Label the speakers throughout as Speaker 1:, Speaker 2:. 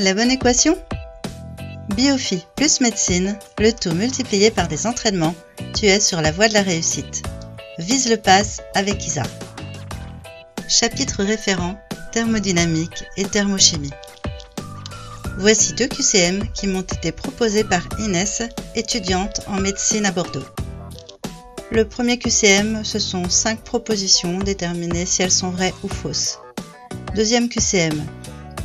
Speaker 1: La bonne équation? Biophy plus médecine, le tout multiplié par des entraînements, tu es sur la voie de la réussite. Vise le pass avec Isa. Chapitre référent, thermodynamique et thermochimie. Voici 2 QCM qui m'ont été proposés par Inès, étudiante en médecine à Bordeaux. Le premier QCM, ce sont 5 propositions déterminées si elles sont vraies ou fausses. Deuxième QCM,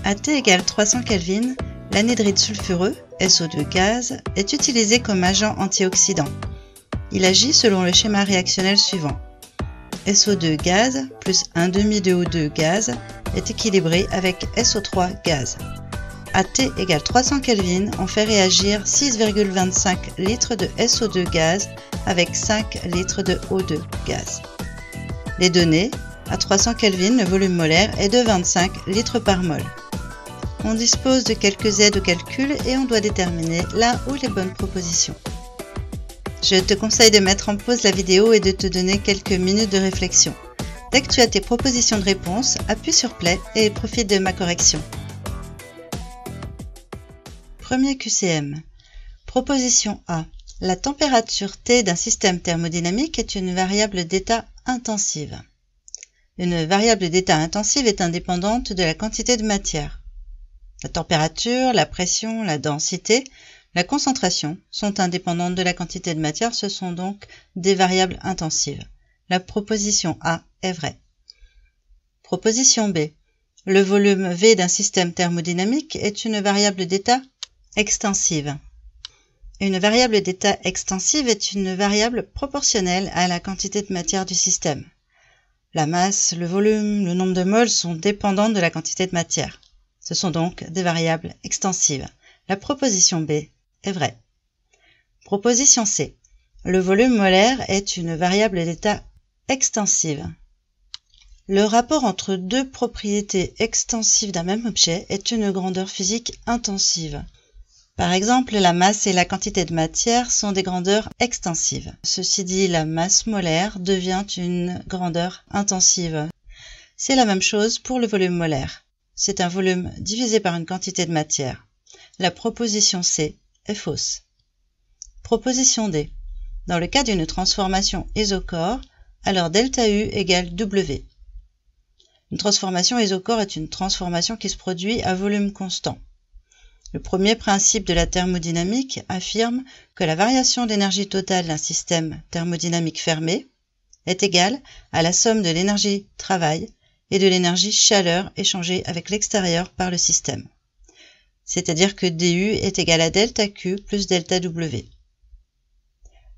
Speaker 1: à T égale 300 Kelvin, l'anhydride sulfureux, SO2 gaz, est utilisé comme agent antioxydant. Il agit selon le schéma réactionnel suivant. SO2 gaz plus 1,5 de O2 gaz est équilibré avec SO3 gaz. À T égale 300 Kelvin, on fait réagir 6,25 litres de SO2 gaz avec 5 litres de O2 gaz. Les données, à 300 Kelvin, le volume molaire est de 25 litres par mol. On dispose de quelques aides au calcul et on doit déterminer la ou les bonnes propositions. Je te conseille de mettre en pause la vidéo et de te donner quelques minutes de réflexion. Dès que tu as tes propositions de réponse, appuie sur Play et profite de ma correction. Premier QCM. Proposition A. La température T d'un système thermodynamique est une variable d'état intensive. Une variable d'état intensive est indépendante de la quantité de matière. La température, la pression, la densité, la concentration sont indépendantes de la quantité de matière, ce sont donc des variables intensives. La proposition A est vraie. Proposition B. Le volume V d'un système thermodynamique est une variable d'état extensive. Une variable d'état extensive est une variable proportionnelle à la quantité de matière du système. La masse, le volume, le nombre de moles sont dépendants de la quantité de matière. Ce sont donc des variables extensives. La proposition B est vraie. Proposition C. Le volume molaire est une variable d'état extensive. Le rapport entre deux propriétés extensives d'un même objet est une grandeur physique intensive. Par exemple, la masse et la quantité de matière sont des grandeurs extensives. Ceci dit, la masse molaire devient une grandeur intensive. C'est la même chose pour le volume molaire. C'est un volume divisé par une quantité de matière. La proposition C est fausse. Proposition D. Dans le cas d'une transformation isochore, alors ΔU égale W. Une transformation isochore est une transformation qui se produit à volume constant. Le premier principe de la thermodynamique affirme que la variation d'énergie totale d'un système thermodynamique fermé est égale à la somme de l'énergie travail et de l'énergie chaleur échangée avec l'extérieur par le système. C'est-à-dire que dU est égal à ΔQ plus ΔW.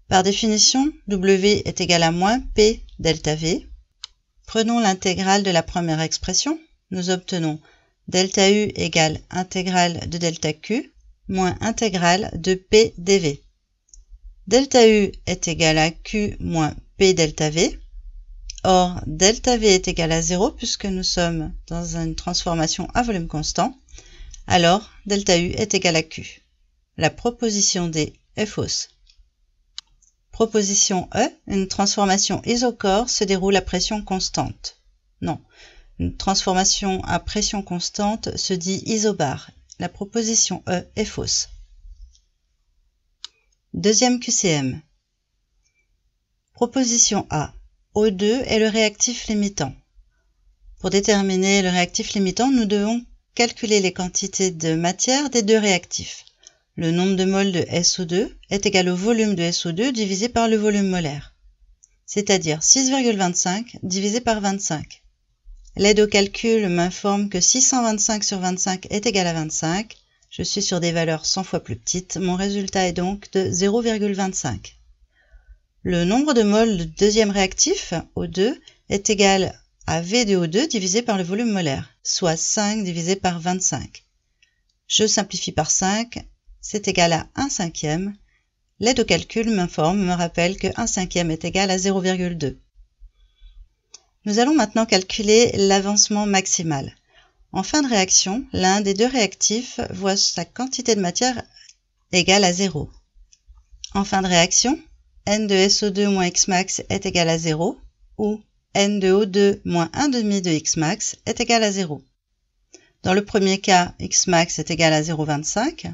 Speaker 1: Par définition, W est égal à moins P ΔV. Prenons l'intégrale de la première expression. Nous obtenons ΔU égale intégrale de ΔQ moins intégrale de P dV. ΔU est égal à Q moins P ΔV. Or, ΔV est égal à 0 puisque nous sommes dans une transformation à volume constant. Alors, ΔU est égal à Q. La proposition D est fausse. Proposition E, une transformation isochore se déroule à pression constante. Non, une transformation à pression constante se dit isobare. La proposition E est fausse. Deuxième QCM. Proposition A. O2 est le réactif limitant. Pour déterminer le réactif limitant, nous devons calculer les quantités de matière des deux réactifs. Le nombre de moles de SO2 est égal au volume de SO2 divisé par le volume molaire, c'est-à-dire 6,25 divisé par 25. L'aide au calcul m'informe que 625 sur 25 est égal à 25. Je suis sur des valeurs 100 fois plus petites. Mon résultat est donc de 0,25. Le nombre de moles de deuxième réactif, O2, est égal à V de O2 divisé par le volume molaire, soit 5 divisé par 25. Je simplifie par 5, c'est égal à 1/5. L'aide au calcul me rappelle que 1/5 est égal à 0,2. Nous allons maintenant calculer l'avancement maximal. En fin de réaction, l'un des deux réactifs voit sa quantité de matière égale à 0. En fin de réaction, N de SO2 moins Xmax est égal à 0, ou N de O2 moins 1,5 de Xmax est égal à 0. Dans le premier cas, Xmax est égal à 0,25.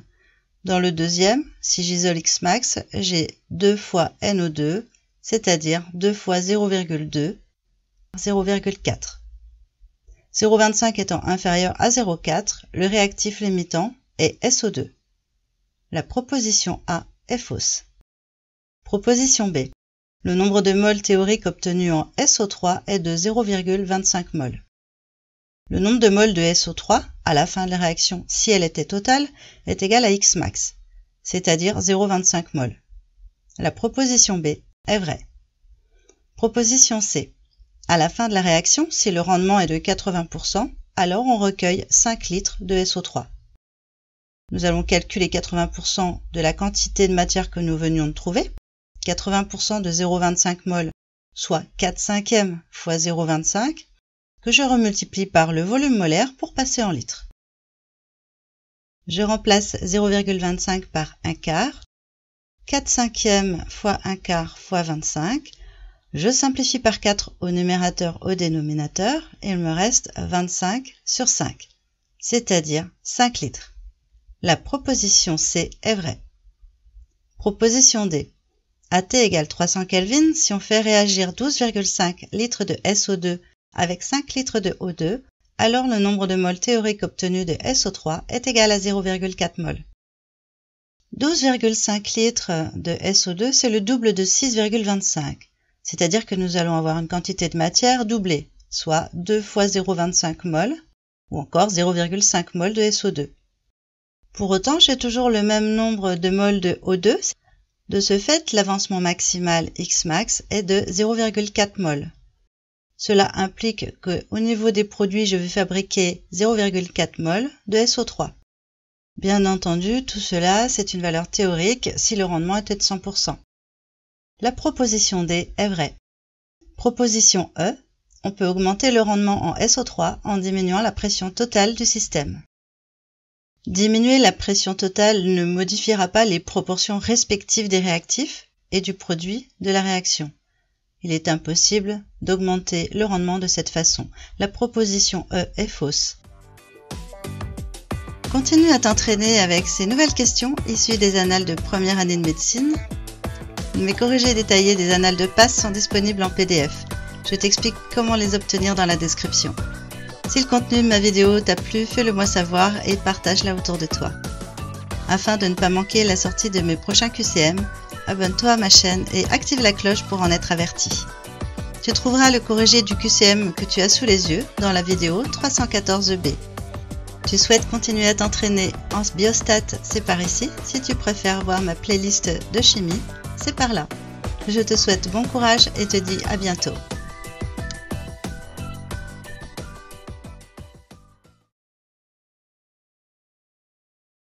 Speaker 1: Dans le deuxième, si j'isole Xmax, j'ai 2 fois NO2, c'est-à-dire 2 fois 0,2, 0,4. 0,25 étant inférieur à 0,4, le réactif limitant est SO2. La proposition A est fausse. Proposition B. Le nombre de moles théoriques obtenu en SO3 est de 0,25 moles. Le nombre de moles de SO3 à la fin de la réaction, si elle était totale, est égal à Xmax, c'est-à-dire 0,25 moles. La proposition B est vraie. Proposition C. À la fin de la réaction, si le rendement est de 80%, alors on recueille 5 litres de SO3. Nous allons calculer 80% de la quantité de matière que nous venions de trouver. 80% de 0,25 moles, soit 4/5 fois 0,25, que je remultiplie par le volume molaire pour passer en litres. Je remplace 0,25 par 1/4, 4/5 fois 1/4 fois 25. Je simplifie par 4 au numérateur, au dénominateur, et il me reste 25 sur 5, c'est-à-dire 5 litres. La proposition C est vraie. Proposition D. À T égale 300 Kelvin, si on fait réagir 12,5 litres de SO2 avec 5 litres de O2, alors le nombre de moles théoriques obtenus de SO3 est égal à 0,4 moles. 12,5 litres de SO2, c'est le double de 6,25, c'est-à-dire que nous allons avoir une quantité de matière doublée, soit 2 fois 0,25 moles, ou encore 0,5 moles de SO2. Pour autant, j'ai toujours le même nombre de moles de O2. De ce fait, l'avancement maximal Xmax est de 0,4 moles. Cela implique qu'au niveau des produits, je vais fabriquer 0,4 moles de SO3. Bien entendu, tout cela, c'est une valeur théorique si le rendement était de 100%. La proposition D est vraie. Proposition E, on peut augmenter le rendement en SO3 en diminuant la pression totale du système. Diminuer la pression totale ne modifiera pas les proportions respectives des réactifs et du produit de la réaction. Il est impossible d'augmenter le rendement de cette façon. La proposition E est fausse. Continue à t'entraîner avec ces nouvelles questions issues des annales de première année de médecine. Mes corrigés détaillés des annales de PASS sont disponibles en PDF. Je t'explique comment les obtenir dans la description. Si le contenu de ma vidéo t'a plu, fais-le moi savoir et partage-la autour de toi. Afin de ne pas manquer la sortie de mes prochains QCM, abonne-toi à ma chaîne et active la cloche pour en être averti. Tu trouveras le corrigé du QCM que tu as sous les yeux dans la vidéo 314B. Tu souhaites continuer à t'entraîner en biostat, c'est par ici. Si tu préfères voir ma playlist de chimie, c'est par là. Je te souhaite bon courage et te dis à bientôt.